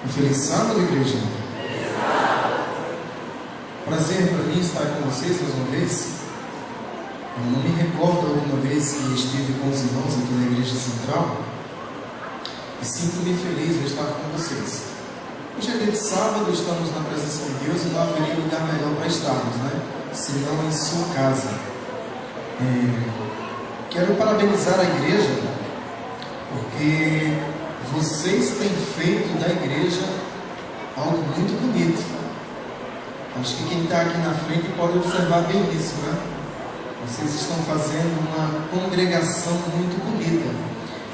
Um feliz sábado, igreja. Prazer para mim estar com vocês mais uma vez. Eu não me recordo a última vez que estive com os irmãos aqui na Igreja Central. E sinto-me feliz de estar com vocês. Hoje é dia de sábado, estamos na presença de Deus e não haveria lugar melhor para estarmos, né? Senão em sua casa. Quero parabenizar a igreja, porque vocês têm feito da igreja algo muito bonito. Acho que quem está aqui na frente pode observar bem isso, né? Vocês estão fazendo uma congregação muito bonita.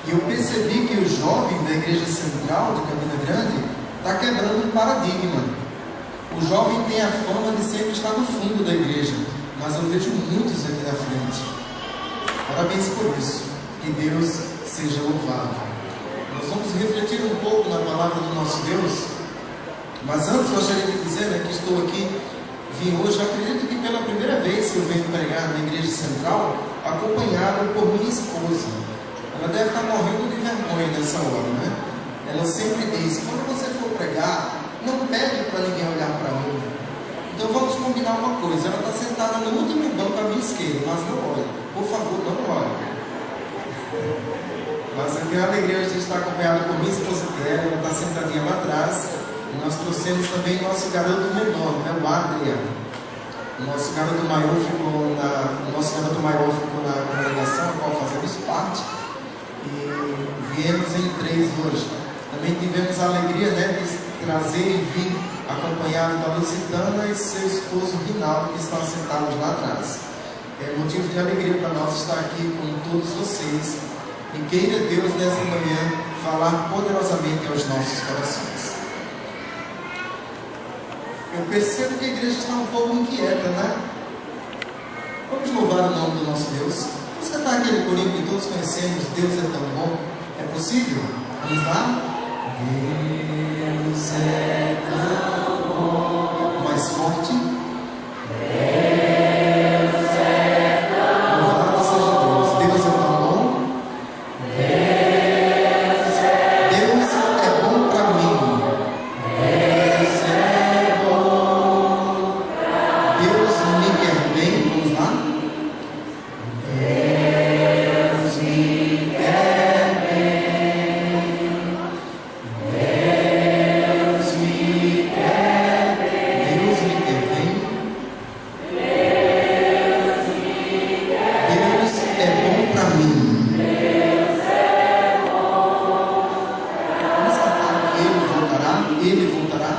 E eu percebi que o jovem da Igreja Central de Campina Grande está quebrando um paradigma. O jovem tem a fama de sempre estar no fundo da igreja, mas eu vejo muitos aqui na frente. Parabéns por isso. Que Deus seja louvado. Nós vamos refletir um pouco na palavra do nosso Deus. Mas antes gostaria de dizer, né, que estou aqui, vim hoje, acredito que pela primeira vez que eu venho pregar na Igreja Central, acompanhado por minha esposa. Ela deve estar morrendo de vergonha nessa hora, né? Ela sempre diz: quando você for pregar, não pede para ninguém olhar para mim. Então vamos combinar uma coisa: ela está sentada no último banco à minha esquerda, mas não olhe, por favor, não olhe. Mas eu tenho a alegria de estar acompanhada por minha esposa Kelly, ela está sentadinha lá atrás. E nós trouxemos também nosso garoto menor, né, o Adriano. O nosso garoto maior ficou na congregação, a qual fazemos parte. E viemos em 3 hoje. Também tivemos a alegria, né, de trazer e vir acompanhado da Lusitana e seu esposo Rinaldo, que estão sentados lá atrás. É motivo de alegria para nós estar aqui com todos vocês. E queira Deus nessa manhã falar poderosamente aos nossos corações. Eu percebo que a igreja está um pouco inquieta, né? Vamos louvar o nome do nosso Deus. Vamos cantar aquele corinho que todos conhecemos: Deus é tão bom. É possível? Vamos lá? Deus é tão bom. Mais forte. Deus é tão bom. Louvado seja Deus. Deus é tão bom. Deus é bom para mim. Deus é bom. Deus me quer bem. Vamos lá? Deus me quer bem. Deus me quer bem. Deus me quer bem. Deus é bom para mim. Vamos cantar: Ele voltará. Ele voltará.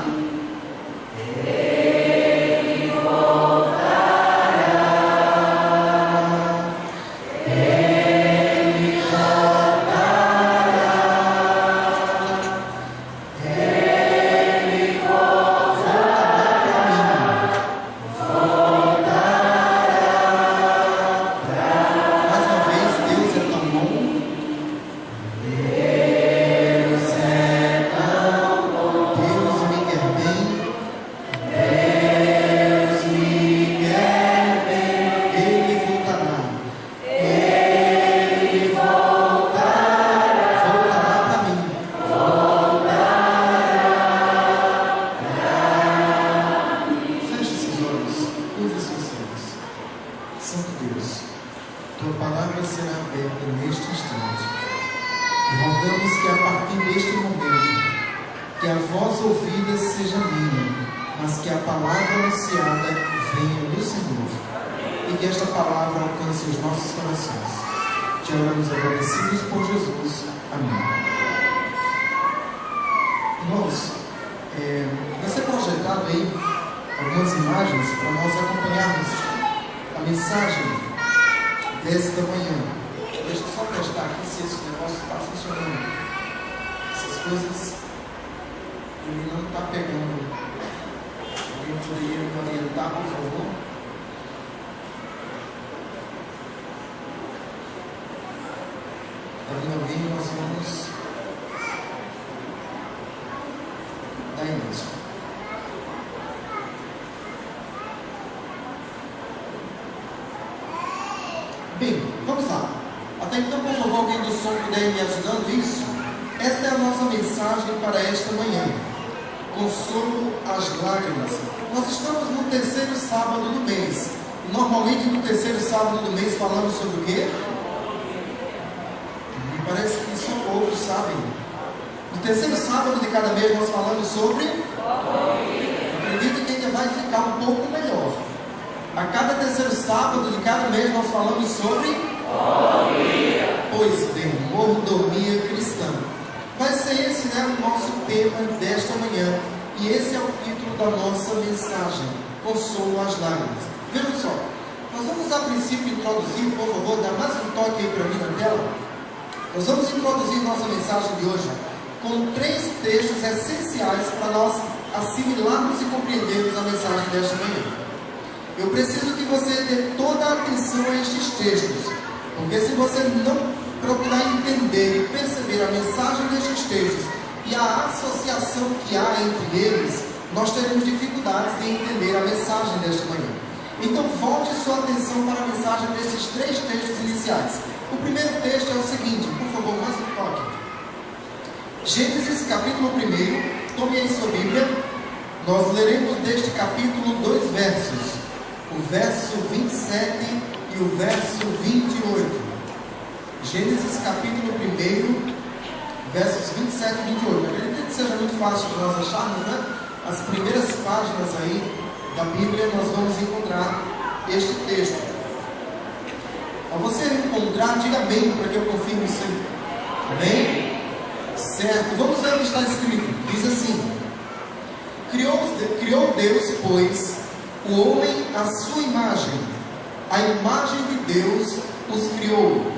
Mais uma vez: Deus é tão bom. Deus é tão bom. Deus me quer bem. Deus me quer bem. Ele voltará. Ele voltará. Voltará para mim. Feche seus olhos. Curva seus olhos. Santo Deus, Tua palavra será aberta neste instante. E rogamos que a partir deste momento, que a voz ouvida seja minha, mas que a palavra anunciada venha do Senhor. E que esta palavra alcance os nossos corações. Te oramos agradecidos por Jesus. Amém. Irmãos, vai ser projetado aí algumas imagens para nós acompanharmos a mensagem desta manhã. Deixa eu só testar aqui se esse negócio está funcionando. Essas coisas ele não está pegando. Alguém poderia me orientar, por favor? Está vindo alguém? Nós vamos dar início. Bem, vamos lá. Até então, por favor, alguém do som puder me ajudando isso? Esta é a nossa mensagem para esta manhã. Consolo às lágrimas. Nós estamos no terceiro sábado do mês. Normalmente no terceiro sábado do mês falamos sobre o quê? Me parece que só poucos sabem. No terceiro sábado de cada mês nós falamos sobre... Acredito que ainda vai ficar um pouco melhor. A cada terceiro sábado de cada mês nós falamos sobre... Pois bem, mordomia cristã. Vai ser esse, o nosso tema desta manhã. E esse é o título da nossa mensagem: Consolo às lágrimas. Vejam só, nós vamos a princípio introduzir, por favor, dá mais um toque aí para mim na tela. Nós vamos introduzir nossa mensagem de hoje com 3 textos essenciais para nós assimilarmos e compreendermos a mensagem desta manhã. Eu preciso que você dê toda a atenção a estes textos, porque se você não procurar entender e perceber a mensagem destes textos e a associação que há entre eles, nós teremos dificuldades em entender a mensagem desta manhã. Então volte sua atenção para a mensagem desses 3 textos iniciais. O primeiro texto é o seguinte, por favor, mais um toque. Gênesis capítulo 1, tome aí sua Bíblia. Nós leremos deste capítulo 2 versos, o verso 27 e o verso 28. Gênesis capítulo 1, versos 27 e 28. Eu acredito que seja muito fácil de nós acharmos, As primeiras páginas aí da Bíblia nós vamos encontrar este texto. Ao você encontrar, diga amém, para que eu confirme isso aí. Amém? Certo, vamos ver o que está escrito. Diz assim: Criou Deus, pois, o homem à sua imagem. A imagem de Deus os criou.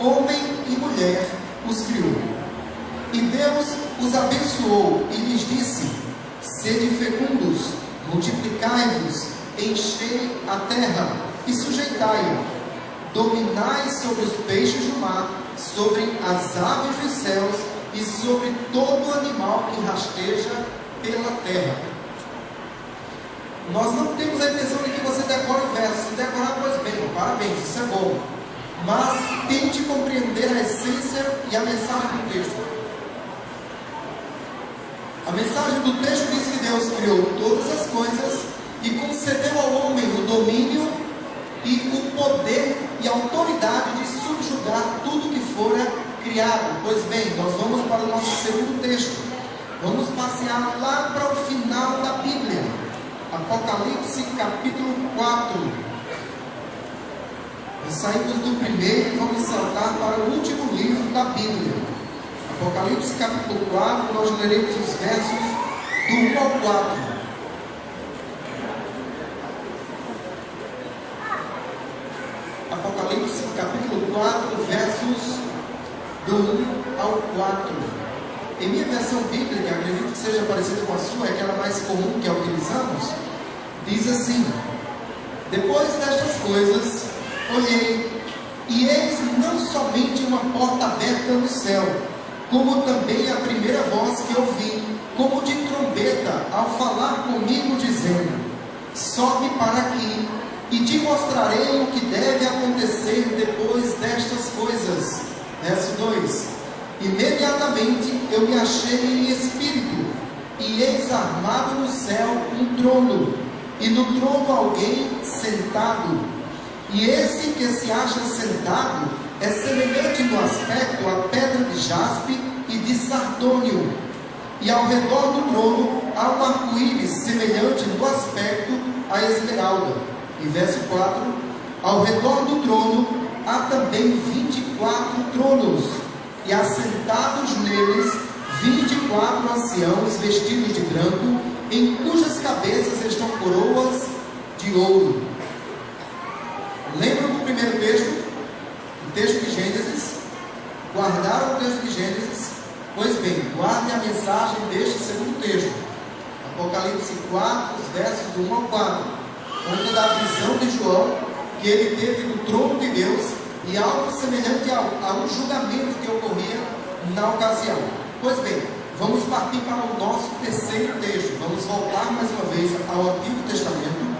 Homem e mulher os criou. E Deus os abençoou e lhes disse: sede fecundos, multiplicai-vos, enchei a terra e sujeitai-a, dominai sobre os peixes do mar, sobre as aves dos céus e sobre todo animal que rasteja pela terra. Nós não temos a intenção de que você decore o verso. Se decorar, pois bem, parabéns, isso é bom. Mas tente compreender a essência e a mensagem do texto. A mensagem do texto diz que Deus criou todas as coisas e concedeu ao homem o domínio e o poder e a autoridade de subjugar tudo que fora criado. Pois bem, nós vamos para o nosso segundo texto. Vamos passear lá para o final da Bíblia. Apocalipse capítulo 4. Nós saímos do primeiro e vamos saltar para o último livro da Bíblia. Apocalipse capítulo 4, nós leremos os versos do 1 ao 4. Apocalipse capítulo 4, versos do 1 ao 4. Em minha versão bíblica, acredito que seja parecida com a sua, é aquela mais comum que utilizamos, diz assim: depois destas coisas, olhei, e eis não somente uma porta aberta no céu, como também a primeira voz que ouvi, como de trombeta, ao falar comigo, dizendo: sobe para aqui, e te mostrarei o que deve acontecer depois destas coisas. Verso 2: imediatamente eu me achei em espírito, e eis armado no céu um trono, e no trono alguém sentado. E esse que se acha sentado é semelhante no aspecto à pedra de jaspe e de sardônio. E ao redor do trono há um arco-íris semelhante no aspecto à esmeralda. E verso 4: ao redor do trono há também 24 tronos, e assentados neles 24 anciãos vestidos de branco, em cujas cabeças estão coroas de ouro. Lembram do primeiro texto? O texto de Gênesis? Guardaram o texto de Gênesis? Pois bem, guardem a mensagem deste segundo texto. Apocalipse 4, os versos do 1 ao 4. Conta da visão de João, que ele teve no trono de Deus, e algo semelhante a um julgamento que ocorria na ocasião. Pois bem, vamos partir para o nosso terceiro texto. Vamos voltar mais uma vez ao Antigo Testamento,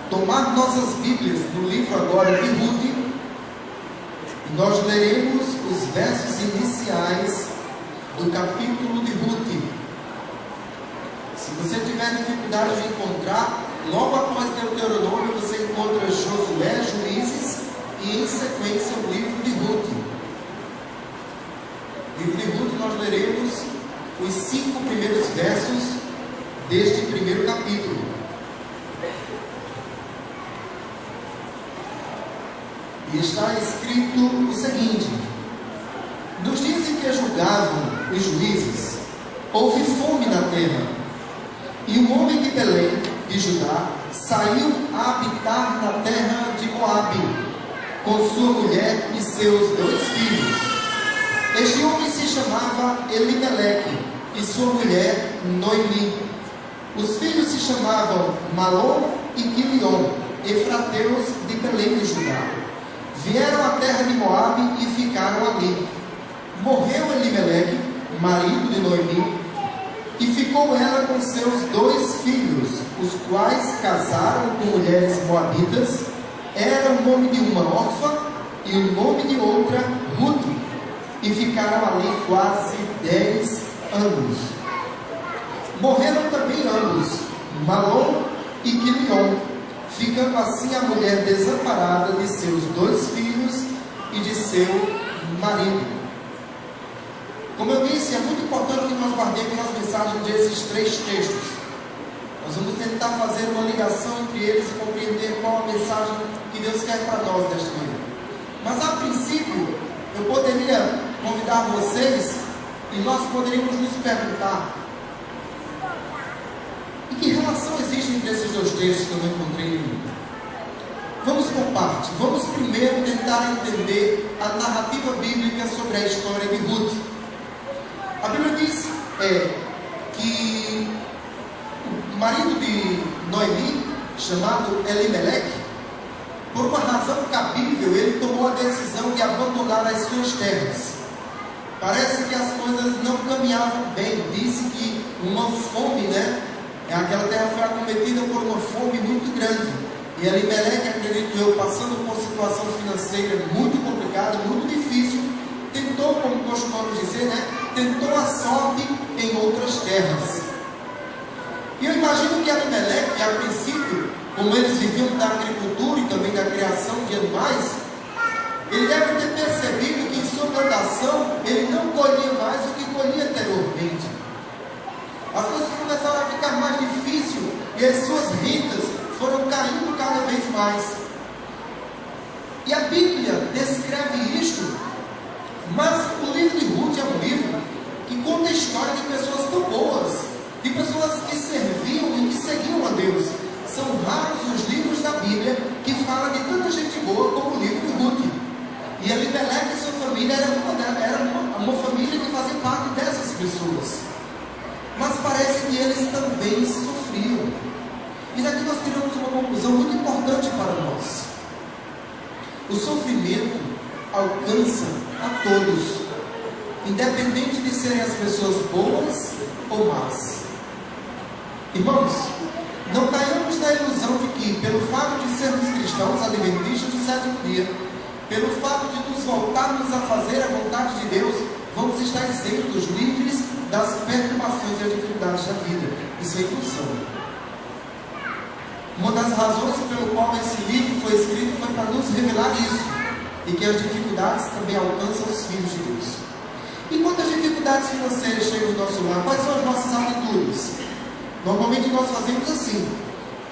tomar nossas Bíblias no livro agora de Ruth, e nós leremos os versos iniciais do capítulo de Ruth. Se você tiver dificuldade de encontrar, logo após Deuteronômio você encontra Josué, Juízes e em sequência o livro de Ruth. No livro de Ruth nós leremos os 5 primeiros versos deste primeiro capítulo. E está escrito o seguinte: nos dias em que julgavam os juízes, houve fome na terra, e um homem de Belém, de Judá, saiu a habitar na terra de Moabe, com sua mulher e seus 2 filhos. Este homem se chamava Elimeleque, e sua mulher Noemi. Os filhos se chamavam Malom e Quilion, efrateus de Belém de Judá. Vieram à terra de Moabe e ficaram ali. Morreu Elimeleque, marido de Noemi, e ficou ela com seus 2 filhos, os quais casaram com mulheres moabitas. Era o nome de uma órfã e o nome de outra Ruth, e ficaram ali quase 10 anos. Morreram também ambos, Malom e Quilion, ficando assim a mulher desamparada de seus 2 filhos e de seu marido. Como eu disse, é muito importante que nós guardemos as mensagens desses 3 textos. Nós vamos tentar fazer uma ligação entre eles e compreender qual a mensagem que Deus quer para nós nesta manhã. Mas a princípio, eu poderia convidar vocês e nós poderíamos nos perguntar: e que relação existe entre esses 2 textos que eu não encontrei nenhum? Vamos por parte. Vamos primeiro tentar entender a narrativa bíblica sobre a história de Ruth. A Bíblia diz que o marido de Noemi, chamado Elimeleque, por uma razão cabível, ele tomou a decisão de abandonar as suas terras. Parece que as coisas não caminhavam bem. Disse que uma fome, aquela terra foi acometida por uma fome muito grande. E Elimeleque, acredito eu, passando por uma situação financeira muito complicada, muito difícil, tentou, como costumamos dizer, tentou a sorte em outras terras. E eu imagino que Elimeleque, a princípio, como eles viviam da agricultura e também da criação de animais, ele deve ter percebido que em sua plantação ele não colhia mais o que colhia anteriormente. As coisas começaram a ficar mais difíceis e as suas rendas foram caindo cada vez mais. E a Bíblia descreve isto, mas o livro de Ruth é um livro que conta a história de pessoas tão boas, de pessoas que serviam e que seguiam a Deus. São raros os livros da Bíblia que falam de tanta gente boa como o livro de Ruth. E Elimeleque e sua família era uma família que fazia parte dessas pessoas. Mas parece que eles também sofriam. E daqui nós tiramos uma conclusão muito importante para nós. O sofrimento alcança a todos, independente de serem as pessoas boas ou más. Irmãos, não caiamos na ilusão de que, pelo fato de sermos cristãos adventistas do 7º dia, pelo fato de nos voltarmos a fazer a vontade de Deus, vamos estar isentos, livres das perturbações e das dificuldades da vida. Isso é ilusão. Uma das razões pelo qual esse livro foi escrito foi para nos revelar isso, e que as dificuldades também alcançam os filhos de Deus. E quando as dificuldades financeiras chegam no nosso lar, quais são as nossas atitudes? Normalmente nós fazemos assim: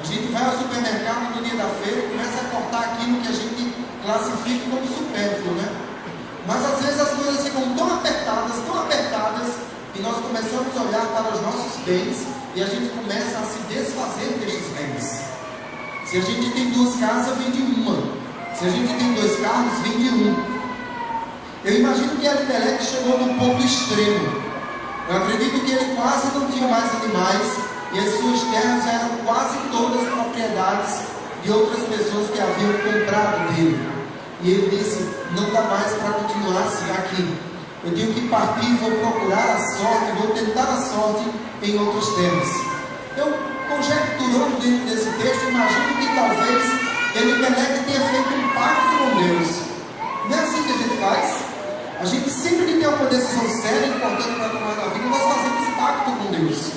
a gente vai ao supermercado no dia da feira e começa a cortar aquilo que a gente classifica como supérfluo, Mas às vezes as coisas ficam tão apertadas, e nós começamos a olhar para os nossos bens e a gente começa a se desfazer destes bens. Se a gente tem 2 casas, vende uma. Se a gente tem 2 carros, vende um. Eu imagino que Elimeleque chegou num ponto extremo. Eu acredito que ele quase não tinha mais animais e as suas terras eram quase todas propriedades de outras pessoas que haviam comprado dele. E ele disse: não dá mais para continuar assim aqui. Eu tenho que partir, vou procurar a sorte, vou tentar a sorte em outras terras. Eu, conjecturando dentro desse texto, imagino que talvez Elimeleque tenha feito um pacto com Deus. Não é assim que a gente faz? A gente sempre que tem uma decisão séria, importante para tomar na vida, nós fazemos pacto com Deus.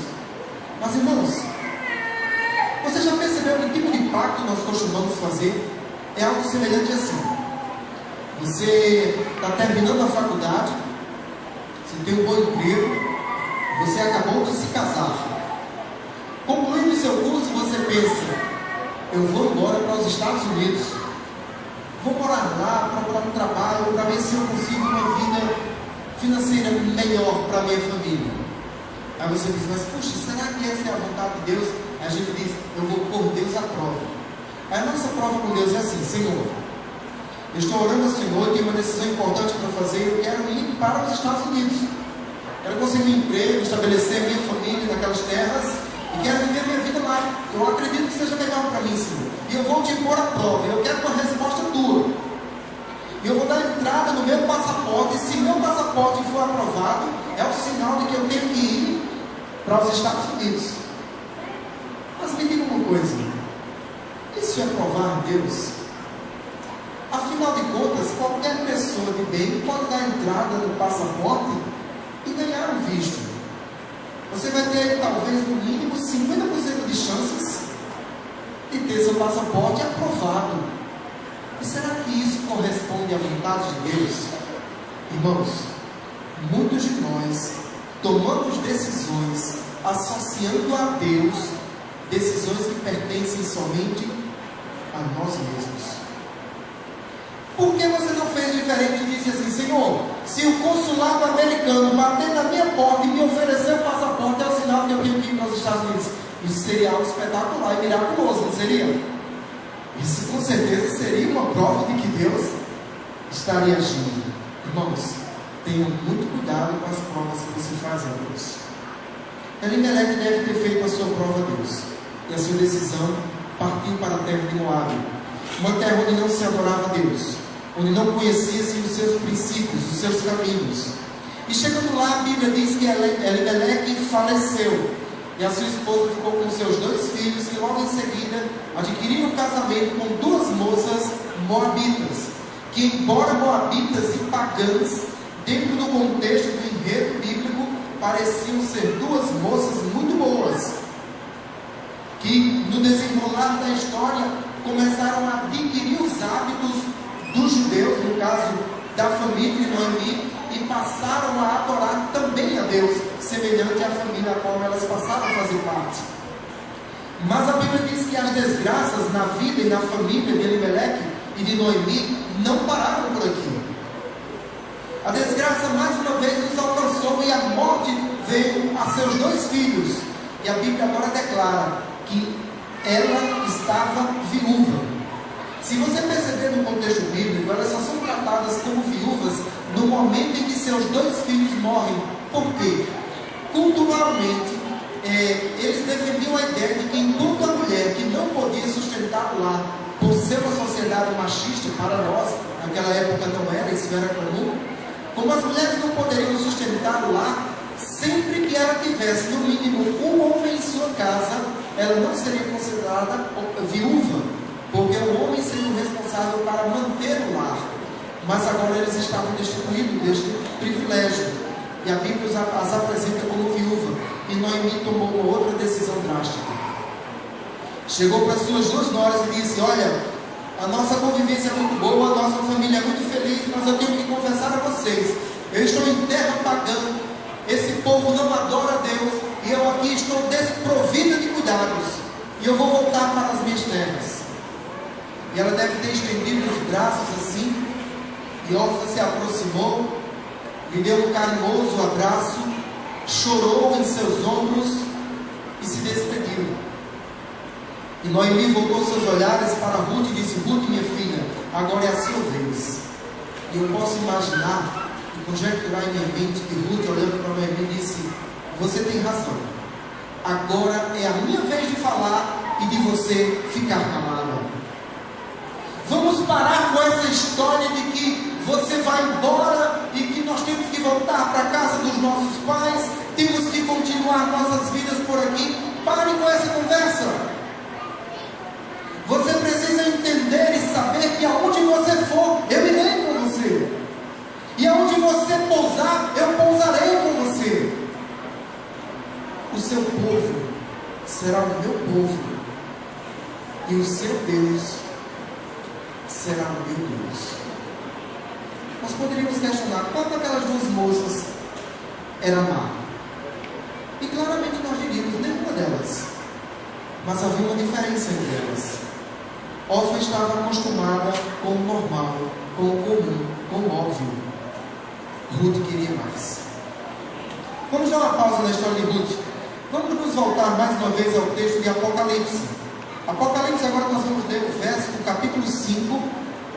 Mas irmãos, você já percebeu que tipo de pacto nós costumamos fazer? É algo semelhante assim. Você está terminando a faculdade, você tem um bom emprego, você acabou de se casar. Concluindo o seu curso, você pensa: eu vou embora para os Estados Unidos, vou morar lá, procurar um trabalho, para ver se eu consigo uma vida financeira melhor para a minha família. Aí você diz: mas puxa, será que essa é a vontade de Deus? Aí a gente diz: eu vou pôr Deus à prova. Aí a nossa prova com Deus é assim: Senhor, eu estou orando ao Senhor, tenho uma decisão importante para fazer, eu quero ir para os Estados Unidos, quero conseguir um emprego, estabelecer minha família naquelas terras, e quero viver minha vida lá. Eu acredito que seja legal para mim, Senhor, e eu vou te pôr à prova, eu quero uma resposta tua, e eu vou dar entrada no meu passaporte, e se meu passaporte for aprovado, é o sinal de que eu tenho que ir para os Estados Unidos. Mas me diga uma coisa, isso é provar Deus? Afinal de contas, qualquer pessoa de bem pode dar entrada no passaporte e ganhar um visto. Você vai ter talvez no mínimo 50% de chances de ter seu passaporte aprovado. E será que isso corresponde à vontade de Deus? Irmãos, muitos de nós tomamos decisões associando a Deus decisões que pertencem somente a nós mesmos. Por que você não fez diferente e disse assim: Senhor, se o consulado americano bater na minha porta e me oferecer o passaporte, é o sinal que eu tenho que ir para os Estados Unidos? Isso seria algo espetacular e miraculoso, não seria? Isso com certeza seria uma prova de que Deus estaria agindo. Irmãos, tenham muito cuidado com as provas que você faz a Deus. Elimelec deve ter feito a sua prova a Deus, e a sua decisão partiu para a terra de Moabe, uma terra onde não se adorava a Deus, onde não conhecessem os seus princípios, os seus caminhos. E chegando lá, a Bíblia diz que Elimelec faleceu, e a sua esposa ficou com seus 2 filhos, que logo em seguida adquiriram um casamento com 2 moças moabitas, que embora moabitas e pagãs, dentro do contexto do enredo bíblico, pareciam ser 2 moças muito boas, que no desenrolar da história começaram a adquirir os hábitos dos judeus, no caso da família de Noemi, e passaram a adorar também a Deus, semelhante à família a qual elas passaram a fazer parte. Mas a Bíblia diz que as desgraças na vida e na família de Elimelec e de Noemi não pararam por aqui. A desgraça mais uma vez os alcançou, e a morte veio a seus 2 filhos, e a Bíblia agora declara que ela estava viúva. Se você perceber no contexto bíblico, elas só são tratadas como viúvas no momento em que seus 2 filhos morrem. Por quê? Culturalmente, eles defendiam a ideia de que enquanto a mulher que não podia sustentar o lar, por ser uma sociedade machista, para nós, naquela época não era, isso era comum, como as mulheres não poderiam sustentar o lar, sempre que ela tivesse no mínimo um homem em sua casa, ela não seria considerada viúva, porque o homem seria o responsável para manter o lar. Mas agora eles estavam destituídos deste privilégio, e a Bíblia as apresenta como viúva. E Noemi tomou uma outra decisão drástica. Chegou para suas 2 noras e disse: olha, a nossa convivência é muito boa, a nossa família é muito feliz, mas eu tenho que confessar a vocês, eu estou em terra pagã, esse povo não adora a Deus, e eu aqui estou desprovida de cuidados, e eu vou voltar para as minhas terras. E ela deve ter estendido os braços assim, e Orfa se aproximou, lhe deu um carinhoso abraço, chorou em seus ombros e se despediu. E Noemi voltou seus olhares para Ruth e disse: Ruth, minha filha, agora é a sua vez. E eu posso imaginar e conjecturar em minha mente que Ruth, olhando para Noemi, disse: você tem razão, agora é a minha vez de falar e de você ficar calada. Vamos parar com essa história de que você vai embora e que nós temos que voltar para a casa dos nossos pais, temos que continuar nossas vidas por aqui. Pare com essa conversa. Você precisa entender e saber que aonde você for, eu irei com você, e aonde você pousar, eu pousarei com você. O seu povo será o meu povo, e o seu Deus será o meu Deus. Nós poderíamos questionar qual daquelas duas moças era má. E claramente nós diríamos nenhuma delas. Mas havia uma diferença entre elas. Orfa estava acostumada com o normal, com o comum, com o óbvio. Ruth queria mais. Vamos dar uma pausa na história de Ruth. Vamos nos voltar mais uma vez ao texto de Apocalipse. Apocalipse, agora nós vamos ler o verso do capítulo 5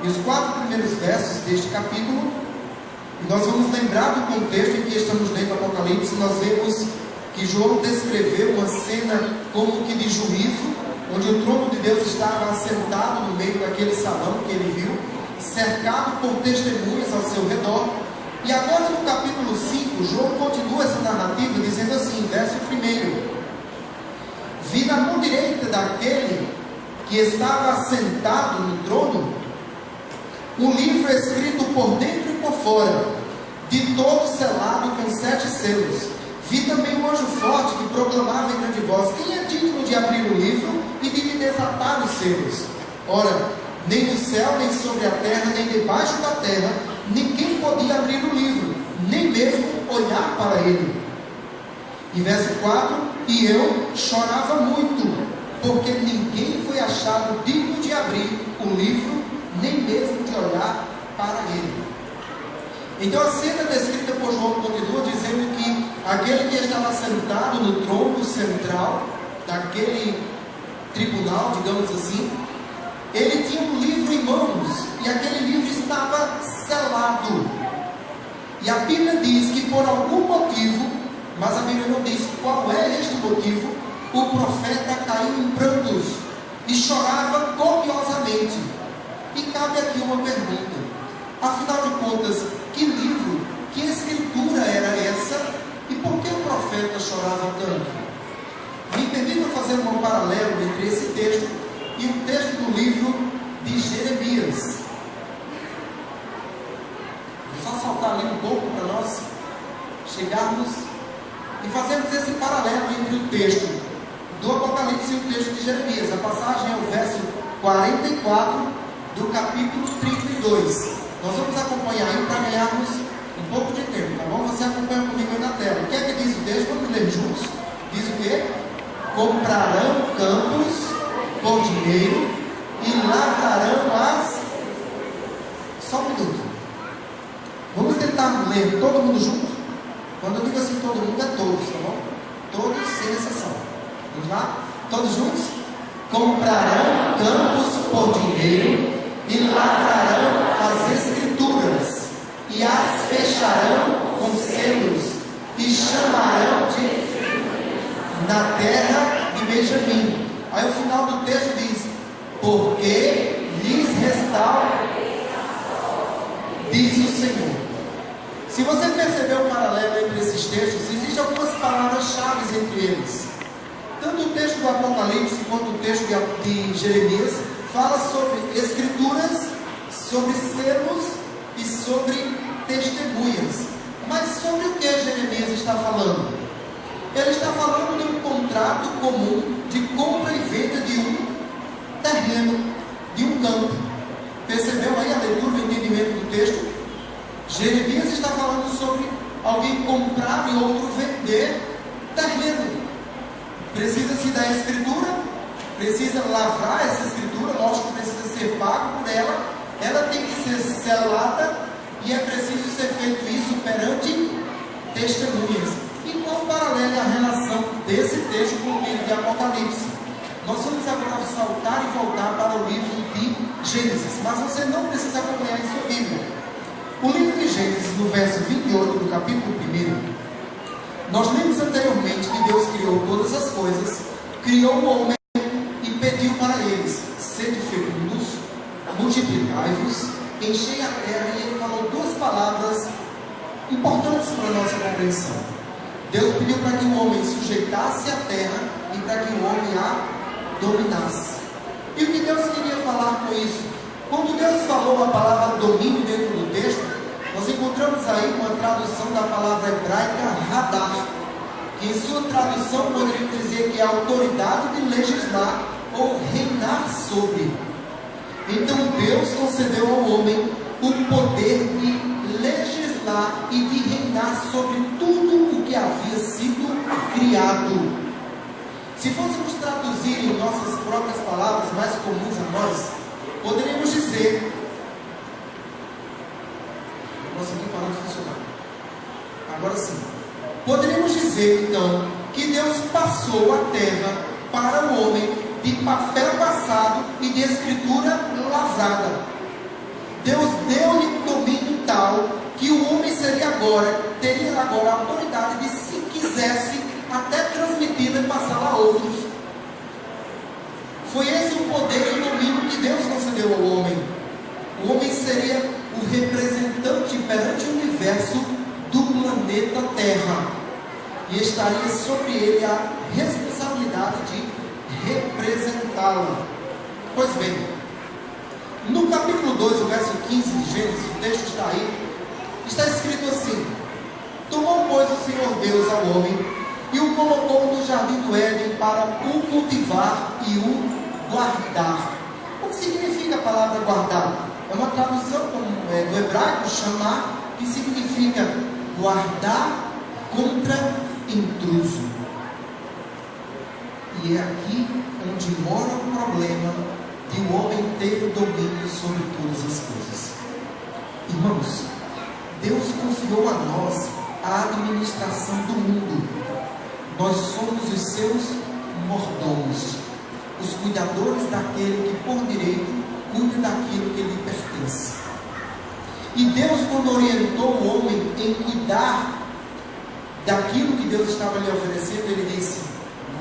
e os 4 primeiros versos deste capítulo. E nós vamos lembrar do contexto em que estamos lendo Apocalipse. Nós vemos que João descreveu uma cena como que de juízo, onde o trono de Deus estava assentado no meio daquele salão que ele viu, cercado por testemunhas ao seu redor. E agora no capítulo 5, João continua essa narrativa dizendo assim, verso 1: vi na mão direita daquele que estava assentado no trono um livro escrito por dentro e por fora, de todo selado com 7 selos. Vi também um anjo forte que proclamava em grande voz: quem é digno de abrir o livro e de lhe desatar os selos? Ora, nem no céu, nem sobre a terra, nem debaixo da terra, ninguém podia abrir o livro, nem mesmo olhar para ele. E verso 4: e eu chorava muito, porque ninguém foi achado digno de abrir o livro, nem mesmo de olhar para ele. Então a cena descrita por João continua dizendo que aquele que estava sentado no trono central daquele tribunal, digamos assim, ele tinha um livro em mãos, e aquele livro estava selado. E a Bíblia diz que por algum motivo, mas a Bíblia não diz qual é este motivo, o profeta caiu em prantos e chorava copiosamente. E cabe aqui uma pergunta: afinal de contas, que livro, que escritura era essa? E por que o profeta chorava tanto? Me permita fazer um paralelo entre esse texto e o texto do livro de Jeremias. Vou só saltar ali um pouco para nós chegarmos e fazermos esse paralelo entre o texto do Apocalipse e o texto de Jeremias. A passagem é o verso 44 do capítulo 32. Nós vamos acompanhar aí para ganharmos um pouco de tempo, tá bom? Você acompanha comigo aí na tela. O que é que diz o texto? Vamos ler juntos. Diz o quê? Comprarão campos por dinheiro e lavrarão as... Só um minuto. Vamos tentar ler todo mundo junto? Quando eu digo assim todo mundo, é todos, tá bom? Todos sem exceção. Vamos lá? Todos juntos? Comprarão campos por dinheiro e lavrarão as escrituras e as fecharão com selos e chamarão de na terra de Benjamim. Aí o final do texto diz: porque lhes restaura, diz o Senhor. Se você percebeu o paralelo entre esses textos, existem algumas palavras-chave entre eles. Tanto o texto do Apocalipse quanto o texto de Jeremias fala sobre escrituras, sobre selos e sobre testemunhas. Mas sobre o que Jeremias está falando? Ele está falando de um contrato comum de compra e venda de um terreno, de um campo. Percebeu aí a leitura e o entendimento do texto? Jeremias está falando sobre alguém comprar e outro vender terreno. Precisa-se da escritura, precisa lavrar essa escritura, lógico que precisa ser pago por ela, ela tem que ser selada e é preciso ser feito isso perante testemunhas. E qual o paralelo e a relação desse texto com o livro de Apocalipse? Nós vamos agora saltar e voltar para o livro de Gênesis, mas você não precisa acompanhar em sua Bíblia. O livro de Gênesis, no verso 28 do capítulo 1, nós lemos anteriormente que Deus criou todas as coisas, criou o homem e pediu para eles: sede fecundos, multiplicai-vos, enchei a terra. E ele falou duas palavras importantes para a nossa compreensão. Deus pediu para que o homem sujeitasse a terra e para que o homem a dominasse. E o que Deus queria falar com isso? Quando Deus falou a palavra domínio dentro do texto, nós encontramos aí uma tradução da palavra hebraica radar. que em sua tradução poderíamos dizer que é a autoridade de legislar ou reinar sobre. Então Deus concedeu ao homem o poder de legislar e de reinar sobre tudo o que havia sido criado. Se fôssemos traduzir em nossas próprias palavras mais comuns a nós, poderíamos dizer... Nossa, aqui parou de funcionar. Agora sim. Poderíamos dizer, então, que Deus passou a terra para o homem de papel passado e de escritura lavrada. Deus deu-lhe domínio tal que o homem teria agora a autoridade de, se quisesse, até transmiti-la e passá-la a outros. Foi esse o poder e o domínio que Deus concedeu ao homem. O homem seria o representante perante o universo do planeta Terra, e estaria sobre ele a responsabilidade de representá-la. Pois bem, no capítulo 2, o verso 15 de Gênesis, o texto está aí, está escrito assim: tomou, pois, o Senhor Deus ao homem e o colocou no jardim do Éden para o cultivar e o guardar. O que significa a palavra guardar? É uma tradução do hebraico, chamar, que significa guardar contra intruso. E é aqui onde mora o problema de o homem ter o domínio sobre todas as coisas. Irmãos, Deus confiou a nós a administração do mundo. Nós somos os seus mordomos, os cuidadores daquele que por direito cuida daquilo que lhe pertence. E Deus, quando orientou o homem em cuidar daquilo que Deus estava lhe oferecendo, ele disse: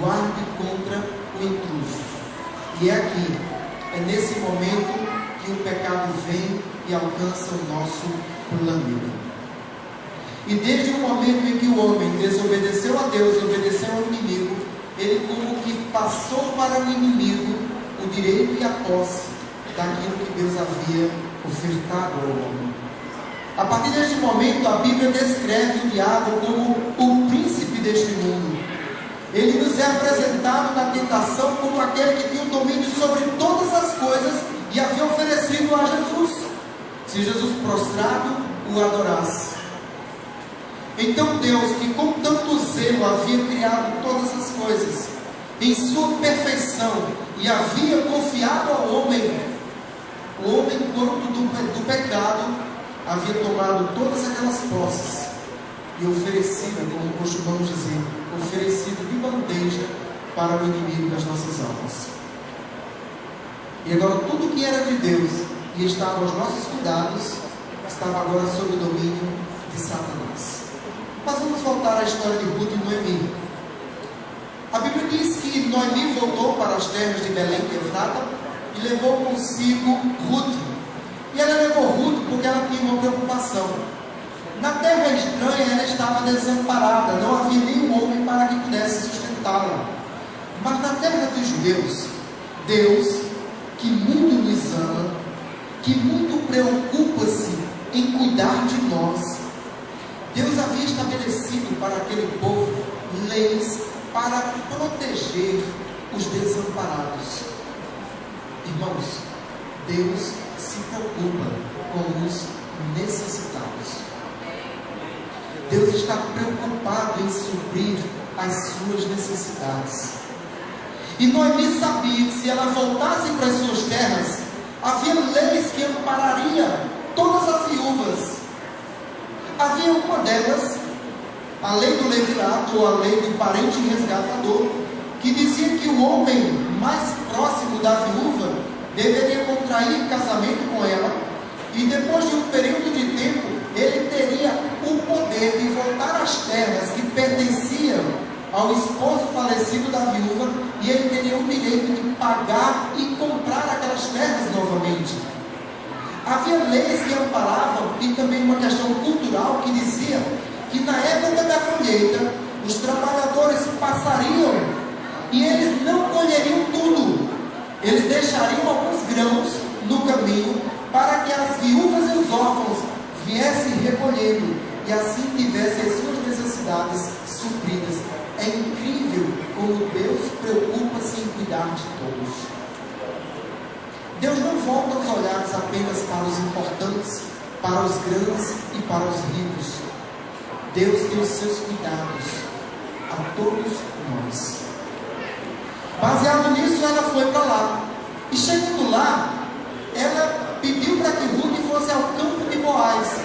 guarde contra o intruso. E é aqui, é nesse momento que o pecado vem e alcança o nosso planeta. E desde o momento em que o homem desobedeceu a Deus e obedeceu ao inimigo, ele como que passou para o inimigo o direito e a posse daquilo que Deus havia ofertado ao homem. A partir deste momento, a Bíblia descreve o diabo como o príncipe deste mundo. Ele nos é apresentado na tentação como aquele que tinha o domínio sobre todas as coisas e havia oferecido a Jesus, se Jesus prostrado o adorasse. Então Deus, que com tanto zelo havia criado todas as coisas em sua perfeição e havia confiado ao homem, o homem, quanto do pecado, havia tomado todas aquelas posses e oferecido, como costumamos dizer, oferecido de bandeja para o inimigo das nossas almas. E agora tudo que era de Deus e estava aos nossos cuidados, estava agora sob o domínio de Satanás. Mas vamos voltar à história de Ruth e Noemi. A Bíblia diz que Noemi voltou para as terras de Belém e Efrata e levou consigo Ruth. E ela levou Ruth porque ela tinha uma preocupação. Na terra estranha ela estava desamparada, não havia nenhum homem para que pudesse sustentá-la. Mas na terra dos judeus, Deus, que muito nos ama, que muito preocupa-se em cuidar de nós, Deus havia estabelecido para aquele povo leis para proteger os desamparados. Irmãos, Deus se preocupa com os necessitados. Deus está preocupado em suprir as suas necessidades. E Noemi sabia que se ela voltasse para as suas terras, havia leis que amparariam todas as viúvas. Havia uma delas, a lei do levirato, ou a lei do parente resgatador, que dizia que o homem mais próximo da viúva deveria contrair casamento com ela, e depois de um período de tempo, ele teria o poder de voltar às terras que pertenciam ao esposo falecido da viúva, e ele teria o direito de pagar e comprar aquelas terras novamente. Havia leis que amparavam, e também uma questão cultural que dizia que na época da colheita, os trabalhadores passariam e eles não colheriam tudo. Eles deixariam alguns grãos no caminho para que as viúvas e os órfãos viessem recolhendo e assim tivessem as suas necessidades supridas. É incrível como Deus preocupa-se em cuidar de todos. Deus não volta os olhares apenas para os importantes, para os grandes e para os ricos. Deus tem os seus cuidados a todos nós. Baseado nisso, ela foi para lá. E chegando lá, ela pediu para que Ruth fosse ao campo de Boaz.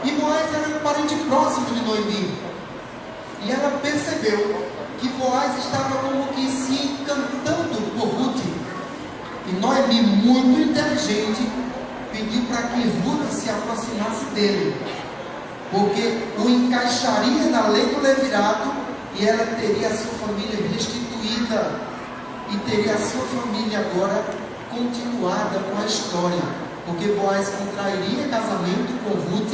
E Boaz era um parente próximo de Noemi. E ela percebeu que Boaz estava como que se encantando por Ruth. E Noemi, muito inteligente, pediu para que Ruth se aproximasse dele, porque o encaixaria na lei do levirato, e ela teria a sua família restituída, e teria a sua família agora continuada com a história, porque Boaz contrairia casamento com Ruth,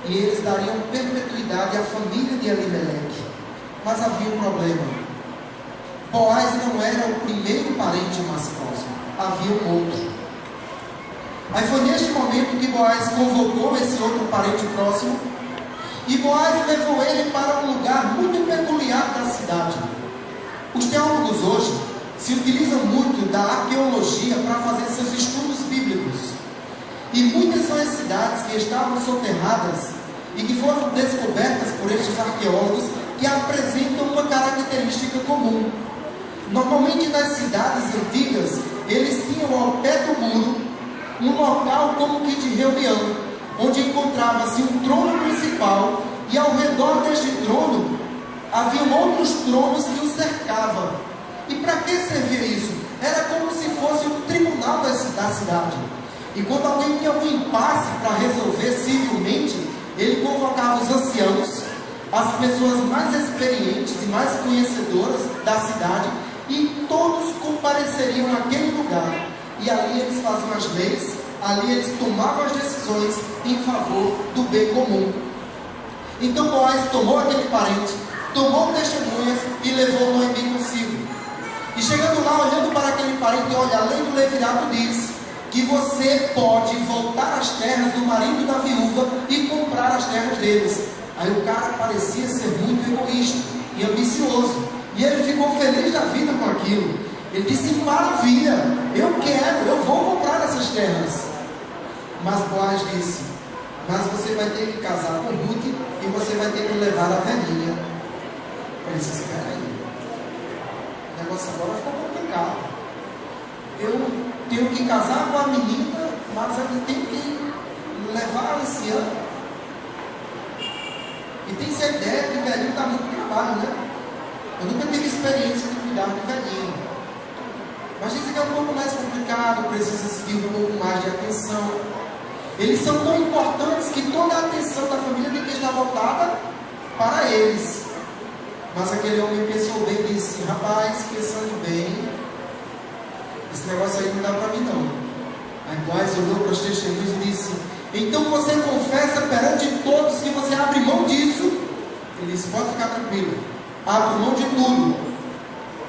e eles dariam perpetuidade à família de Elimeleque. Mas havia um problema. Boaz não era o primeiro parente mais próximo, havia um outro. Aí foi neste momento que Boaz convocou esse outro parente próximo, e Boaz levou ele para um lugar muito peculiar da cidade. Os teólogos hoje se utilizam muito da arqueologia para fazer seus estudos bíblicos, e muitas são as cidades que estavam soterradas e que foram descobertas por estes arqueólogos, que apresentam uma característica comum. Normalmente nas cidades antigas, eles tinham ao pé do muro um local como que de reunião, onde encontrava-se um trono principal, e ao redor deste trono haviam outros tronos que o cercavam. E para que servia isso? Era como se fosse um tribunal da cidade. E quando alguém tinha algum impasse para resolver civilmente, ele convocava os anciãos, as pessoas mais experientes e mais conhecedoras da cidade, e todos compareceriam naquele lugar. E ali eles faziam as leis, ali eles tomavam as decisões em favor do bem comum. Então Boaz tomou aquele parente, tomou testemunhas e levou Noemi consigo. E chegando lá, olhando para aquele parente, olha, a lei do levirato diz que você pode voltar às terras do marido da viúva e comprar as terras deles. Aí o cara parecia ser muito egoísta e ambicioso, e ele ficou feliz da vida com aquilo. Ele disse: maravilha, eu quero, eu vou comprar essas terras. Mas Boaz disse: mas você vai ter que casar com Ruth, e você vai ter que levar a velhinha. Eu disse: espera aí, o negócio agora ficou complicado. Eu tenho que casar com a menina, mas eu tenho que levar a anciã. E tem essa ideia que velhinho dá muito trabalho, né? Eu nunca tive experiência de cuidar de velhinho. Mas dizem que é um pouco mais complicado, precisa se ter um pouco mais de atenção. Eles são tão importantes que toda a atenção da família tem que estar voltada para eles. Mas aquele homem pensou bem e disse: rapaz, pensando bem, esse negócio aí não dá para mim não. Aí Boaz olhou para os testemunhos e disse: então você confessa perante todos que você abre mão disso? Ele disse: pode ficar tranquilo, abro mão de tudo.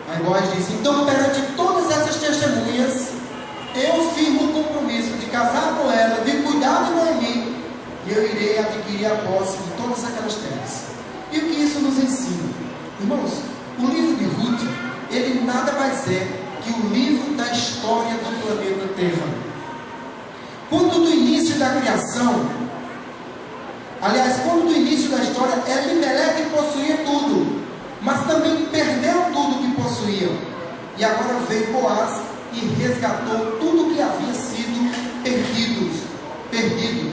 Aí Boaz disse: então perante todas essas testemunhas, eu firmo o compromisso de casar com ela, de cuidar de Noemi, e eu irei adquirir a posse de todas aquelas terras. E o que isso nos ensina? Irmãos, o livro de Ruth, ele nada mais é que o livro da história do planeta Terra. Quando do início da criação, aliás, quando do início da história, Elimeleque possuía tudo, mas também perdeu tudo que possuía. E agora veio Boaz e resgatou tudo que havia sido perdido.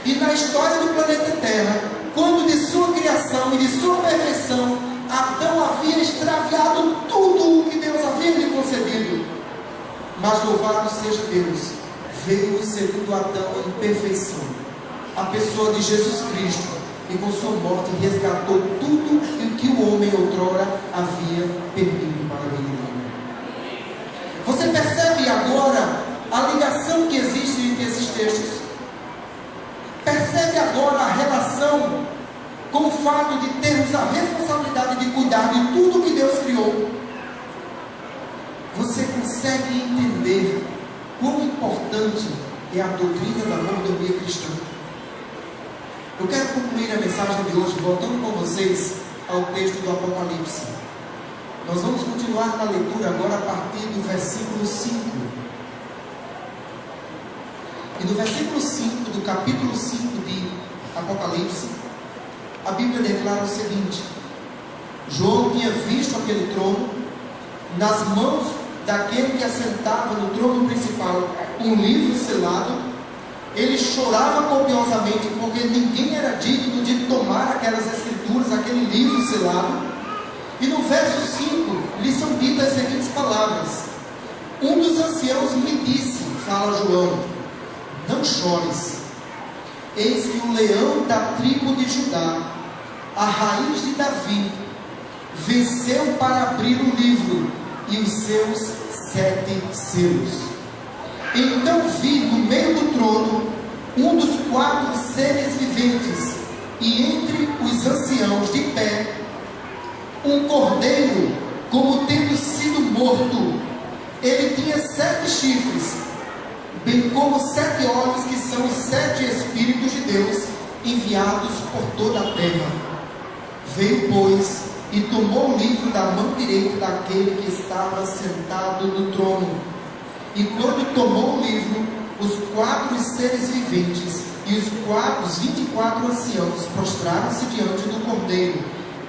E na história do planeta Terra, quando de sua criação e de sua perfeição, Adão havia extraviado tudo o que Deus havia lhe concedido. Mas louvado seja Deus, veio o segundo Adão em perfeição, a pessoa de Jesus Cristo, e com sua morte resgatou tudo o que o homem outrora havia perdido para a vida. Você percebe agora a ligação que existe entre esses textos? Percebe agora a relação com o fato de termos a responsabilidade de cuidar de tudo que Deus criou? Você consegue entender quão importante é a doutrina da mordomia cristã? Eu quero concluir a mensagem de hoje voltando com vocês ao texto do Apocalipse. Nós vamos continuar na leitura agora a partir do versículo 5. E no versículo 5 do capítulo 5 de Apocalipse, a Bíblia declara o seguinte: João tinha visto aquele trono, nas mãos daquele que assentava no trono principal um livro selado. Ele chorava copiosamente, porque ninguém era digno de tomar aquelas escrituras, aquele livro selado. E no verso 5 lhe são ditas as seguintes palavras: um dos anciãos me disse, fala João, não chores, eis que o leão da tribo de Judá, a raiz de Davi, venceu para abrir o livro e os seus 7 selos. Então vi no meio do trono um dos 4 seres viventes, e entre os anciãos de pé um cordeiro, como tendo sido morto. Ele tinha 7 chifres, bem como 7 olhos, que são os 7 Espíritos de Deus enviados por toda a terra. Veio, pois, e tomou o livro da mão direita daquele que estava sentado no trono. E quando tomou o livro, os 4 seres viventes e os 24 anciãos prostraram-se diante do cordeiro,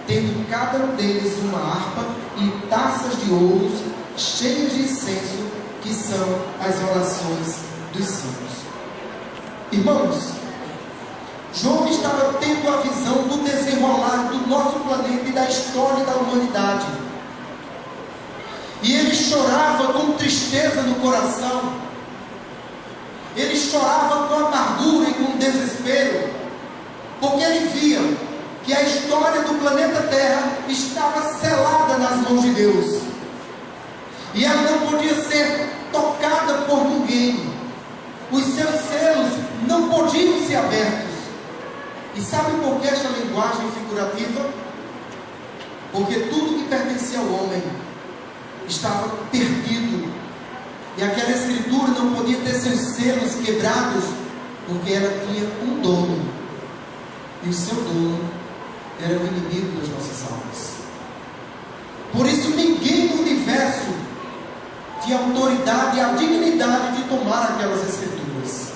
tendo cada um deles uma harpa e taças de ouro cheias de incenso, que são as orações dos santos. Irmãos, João estava tendo a visão do desenrolar do nosso planeta e da história da humanidade. E ele chorava com tristeza no coração. Ele chorava com amargura e com desespero, porque ele via que a história do planeta Terra estava selada nas mãos de Deus, e ela não podia ser tocada por ninguém. Os seus selos não podiam ser abertos. E sabe por que esta linguagem figurativa? Porque tudo que pertencia ao homem estava perdido, e aquela escritura não podia ter seus selos quebrados, porque ela tinha um dono, e o seu dono era o inimigo das nossas almas. Por isso ninguém no universo tinha autoridade e a dignidade de tomar aquelas escrituras.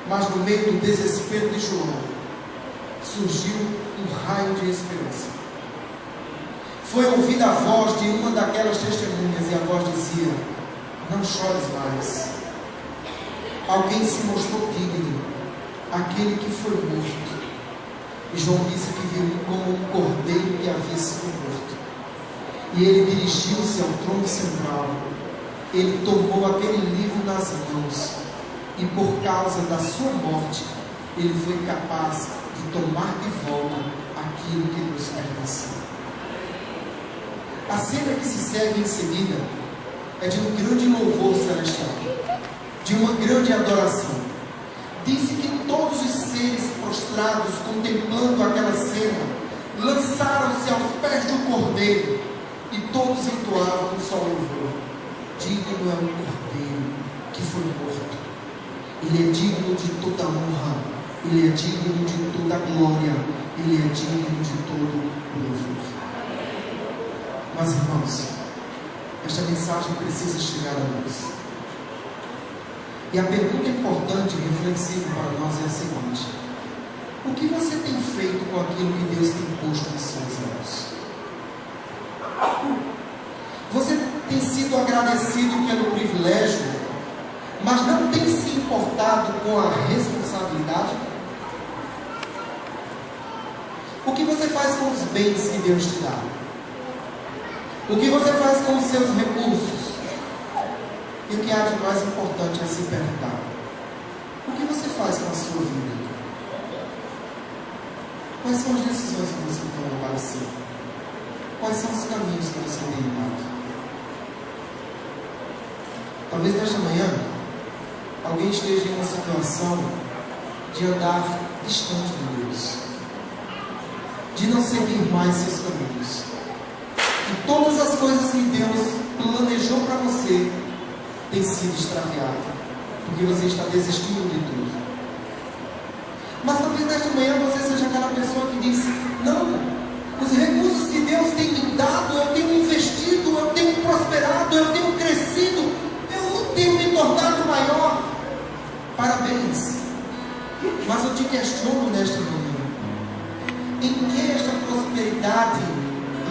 Mas no meio do desespero de João, surgiu um raio de esperança. Foi ouvida a voz de uma daquelas testemunhas, e a voz dizia: não chores mais. Alguém se mostrou digno, aquele que foi morto. E João disse que viu como um cordeiro que havia sido morto. E ele dirigiu-se ao trono central. Ele tomou aquele livro nas mãos, e por causa da sua morte, ele foi capaz de tomar de volta aquilo que nos pertencia. A cena que se segue em seguida é de um grande louvor celestial, de uma grande adoração. Diz que todos os seres prostrados, contemplando aquela cena, lançaram-se aos pés do cordeiro, e todos entoavam um só louvor: digno é o cordeiro que foi morto. Ele é digno de toda honra, ele é digno de toda glória, ele é digno de todo louvor. Mas, irmãos, esta mensagem precisa chegar a nós. E a pergunta importante e reflexiva para nós é a seguinte: o que você tem feito com aquilo que Deus tem posto em suas mãos? Você tem sido agradecido pelo privilégio, mas não tem se importado com a responsabilidade? O que você faz com os bens que Deus te dá? O que você faz com os seus recursos? E o que há de mais importante é se perguntar: o que você faz com a sua vida? Quais são as decisões que você toma para si? Quais são os caminhos que você tem dado? Talvez nesta manhã alguém esteja em uma situação de andar distante de Deus, de não seguir mais seus caminhos. E todas as coisas que Deus planejou para você têm sido extraviadas, porque você está desistindo de tudo. Mas talvez nesta manhã você seja aquela pessoa que diz: não, os prosperidade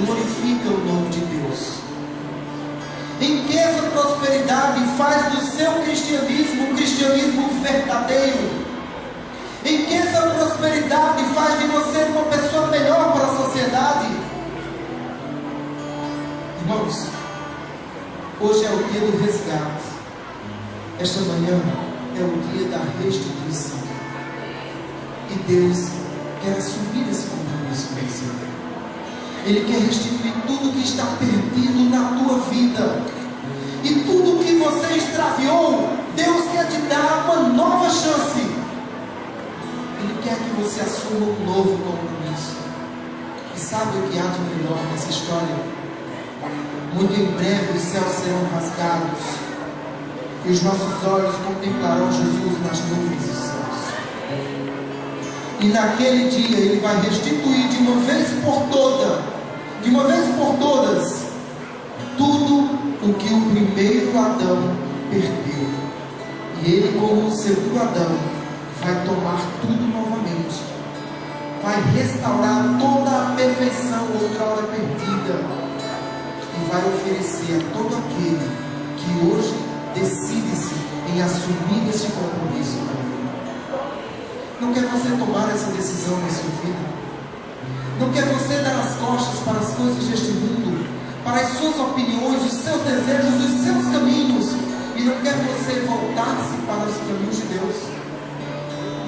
glorifica o nome de Deus? Em que essa prosperidade faz do seu cristianismo um cristianismo verdadeiro? Em que essa prosperidade faz de você uma pessoa melhor para a sociedade? Irmãos, hoje é o dia do resgate. Esta manhã é o dia da restituição. E Deus quer assumir esse compromisso com você. Ele quer restituir tudo que está perdido na tua vida. E tudo que você extraviou, Deus quer te dar uma nova chance. Ele quer que você assuma um novo compromisso. E sabe o que há de melhor nessa história? Muito em breve os céus serão rasgados e os nossos olhos contemplarão Jesus nas nuvens dos céus. E naquele dia Ele vai restituir de uma vez por todas, tudo o que o primeiro Adão perdeu. E Ele, como o segundo Adão, vai tomar tudo novamente. Vai restaurar toda a perfeição outrora perdida. E vai oferecer a todo aquele que hoje decide-se em assumir esse compromisso com Ele. Não quer você tomar essa decisão na sua vida? Não quer você dar as costas para as coisas deste mundo, para as suas opiniões, os seus desejos, os seus caminhos, e não quer você voltar-se para os caminhos de Deus?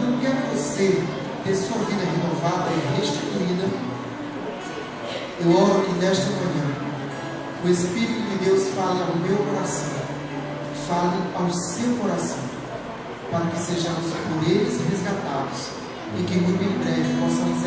Não quer você ter sua vida renovada e restituída? Eu oro que nesta manhã o Espírito de Deus fale ao meu coração, fale ao seu coração, para que sejamos por eles resgatados e que muito em breve possamos